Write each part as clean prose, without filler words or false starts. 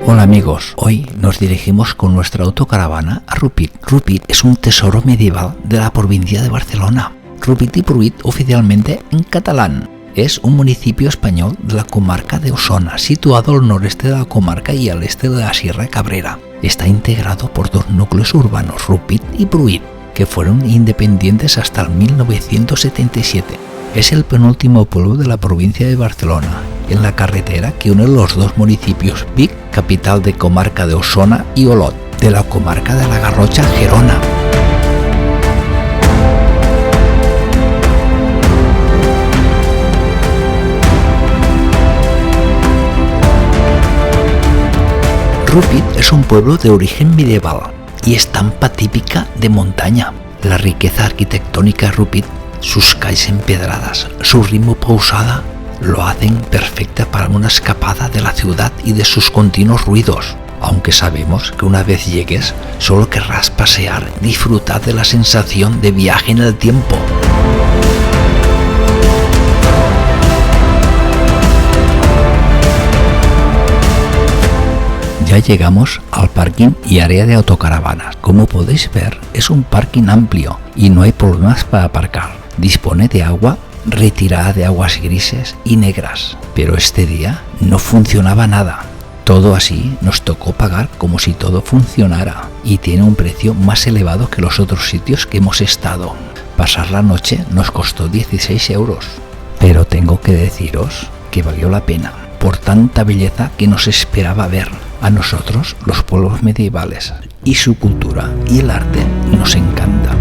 Hola amigos, hoy nos dirigimos con nuestra autocaravana a Rupit. Rupit es un tesoro medieval de la provincia de Barcelona. Rupit i Pruit, oficialmente en catalán, es un municipio español de la comarca de Osona, situado al noreste de la comarca y al este de la Sierra Cabrera. Está integrado por dos núcleos urbanos, Rupit y Pruit, que fueron independientes hasta el 1977. Es el penúltimo pueblo de la provincia de Barcelona, en la carretera que une los dos municipios Vic, capital de comarca de Osona, y Olot, de la comarca de la Garrotxa, Gerona. Rupit es un pueblo de origen medieval y estampa típica de montaña. La riqueza arquitectónica de Rupit, sus calles empedradas, su ritmo pausada, lo hacen perfecta para una escapada de la ciudad y de sus continuos ruidos. Aunque sabemos que una vez llegues, solo querrás pasear, disfrutar de la sensación de viaje en el tiempo. Ya llegamos al parking y área de autocaravanas. Como podéis ver, es un parking amplio y no hay problemas para aparcar. Dispone de agua, retirada de aguas grises y negras, pero este día no funcionaba nada. Todo así nos tocó pagar como si todo funcionara y tiene un precio más elevado que los otros sitios que hemos estado. Pasar la noche nos costó 16 euros, pero tengo que deciros que valió la pena por tanta belleza que nos esperaba ver. A nosotros, los pueblos medievales y su cultura y el arte nos encanta.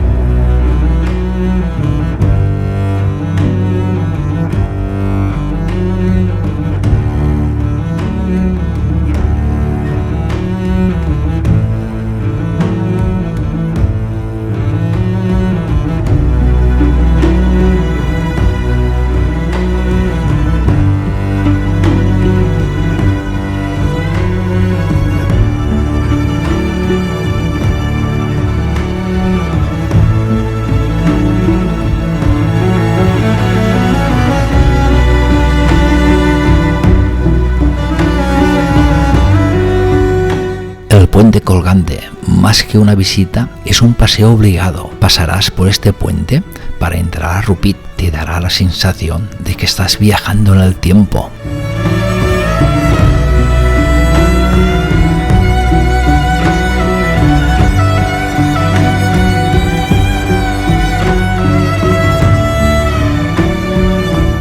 El puente colgante, más que una visita, es un paseo obligado. Pasarás por este puente para entrar a Rupit. Te dará la sensación de que estás viajando en el tiempo.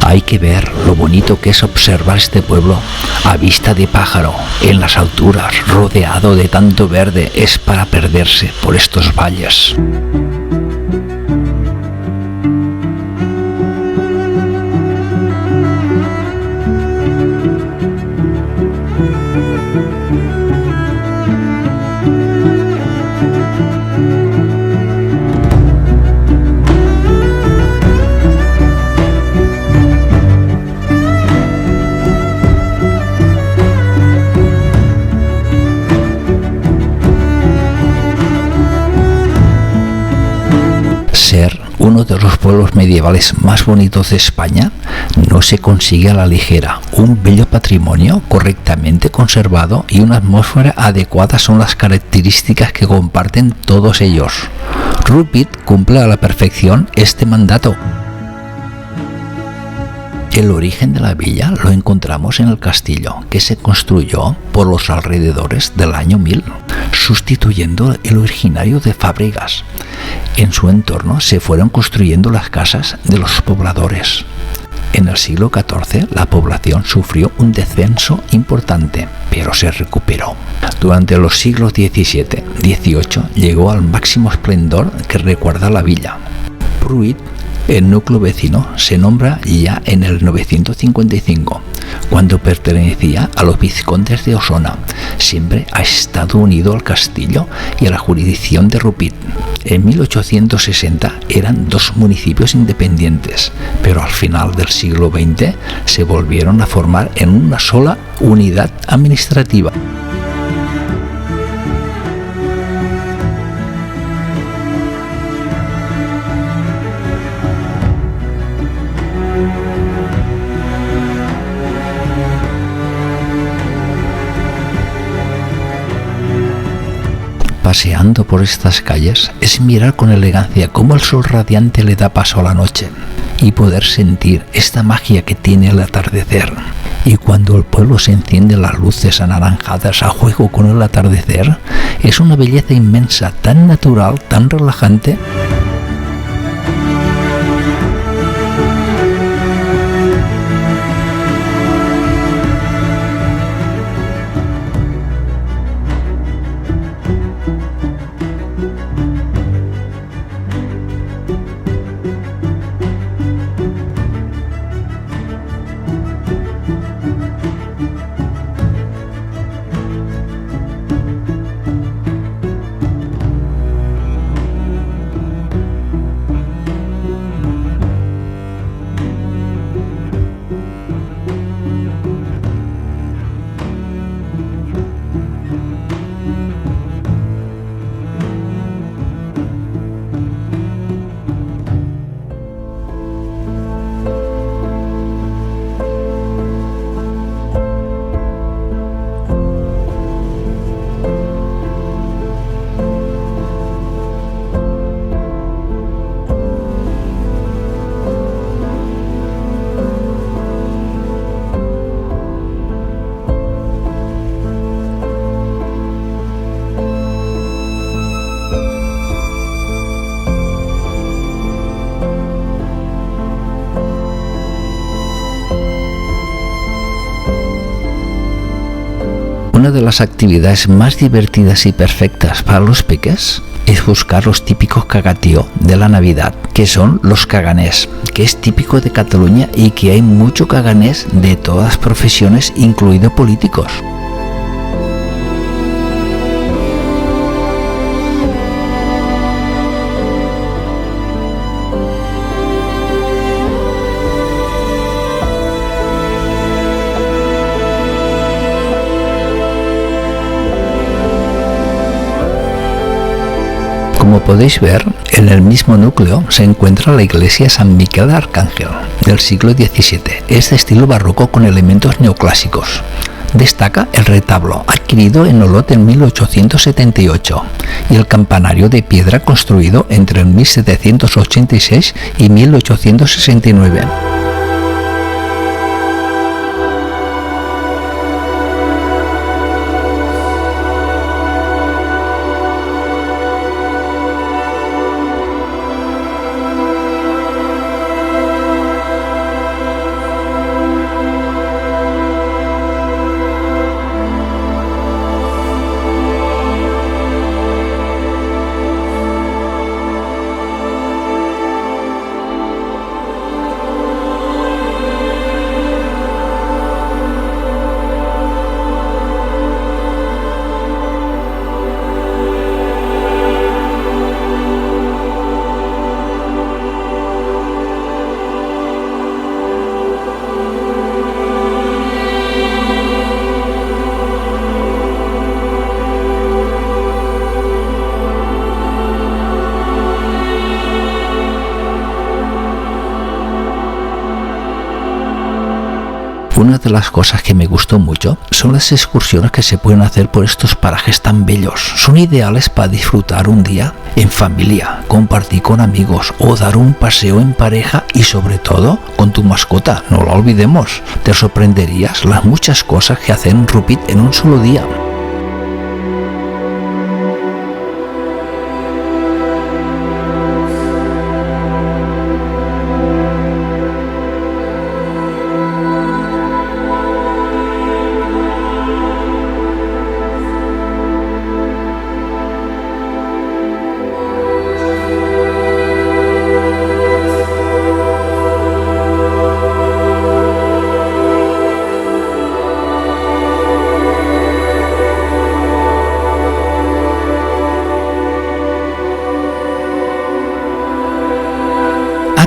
Hay que ver lo bonito que es observar este pueblo a vista de pájaro, en las alturas, rodeado de tanto verde. Es para perderse por estos valles. Ser uno de los pueblos medievales más bonitos de España no se consigue a la ligera. Un bello patrimonio correctamente conservado y una atmósfera adecuada son las características que comparten todos ellos. Rupit cumple a la perfección este mandato. El origen de la villa lo encontramos en el castillo, que se construyó por los alrededores del año 1000, sustituyendo el originario de Fábregas. En su entorno se fueron construyendo las casas de los pobladores. En el siglo XIV la población sufrió un descenso importante, pero se recuperó. Durante los siglos XVII y XVIII llegó al máximo esplendor que recuerda la villa. Pruit, el núcleo vecino, se nombra ya en el 955, cuando pertenecía a los vizcondes de Osona. Siempre ha estado unido al castillo y a la jurisdicción de Rupit. En 1860 eran dos municipios independientes, pero al final del siglo XX se volvieron a formar en una sola unidad administrativa. paseando por estas calles es mirar con elegancia cómo el sol radiante le da paso a la noche y poder sentir esta magia que tiene el atardecer. Y cuando el pueblo se enciende las luces anaranjadas a juego con el atardecer, es una belleza inmensa, tan natural, tan relajante. Una de las actividades más divertidas y perfectas para los peques es buscar los típicos cagatío de la Navidad, que son los caganés, que es típico de Cataluña y que hay mucho caganés de todas las profesiones, incluidos políticos. Como podéis ver, en el mismo núcleo se encuentra la iglesia San Miquel de Arcángel, del siglo XVII. Es de estilo barroco con elementos neoclásicos. Destaca el retablo, adquirido en Olot en 1878, y el campanario de piedra construido entre 1786 y 1869. Una de las cosas que me gustó mucho son las excursiones que se pueden hacer por estos parajes tan bellos. Son ideales para disfrutar un día en familia, compartir con amigos o dar un paseo en pareja y sobre todo con tu mascota, no lo olvidemos. Te sorprenderías las muchas cosas que hacen un Rupit en un solo día.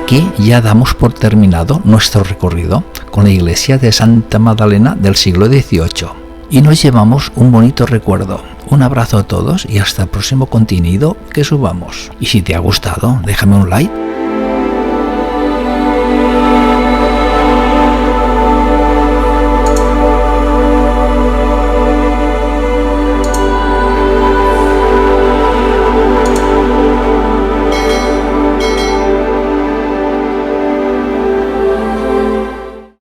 Aquí ya damos por terminado nuestro recorrido con la iglesia de Santa Magdalena del siglo XVIII y nos llevamos un bonito recuerdo. Un abrazo a todos y hasta el próximo contenido que subamos. Y si te ha gustado, déjame un like.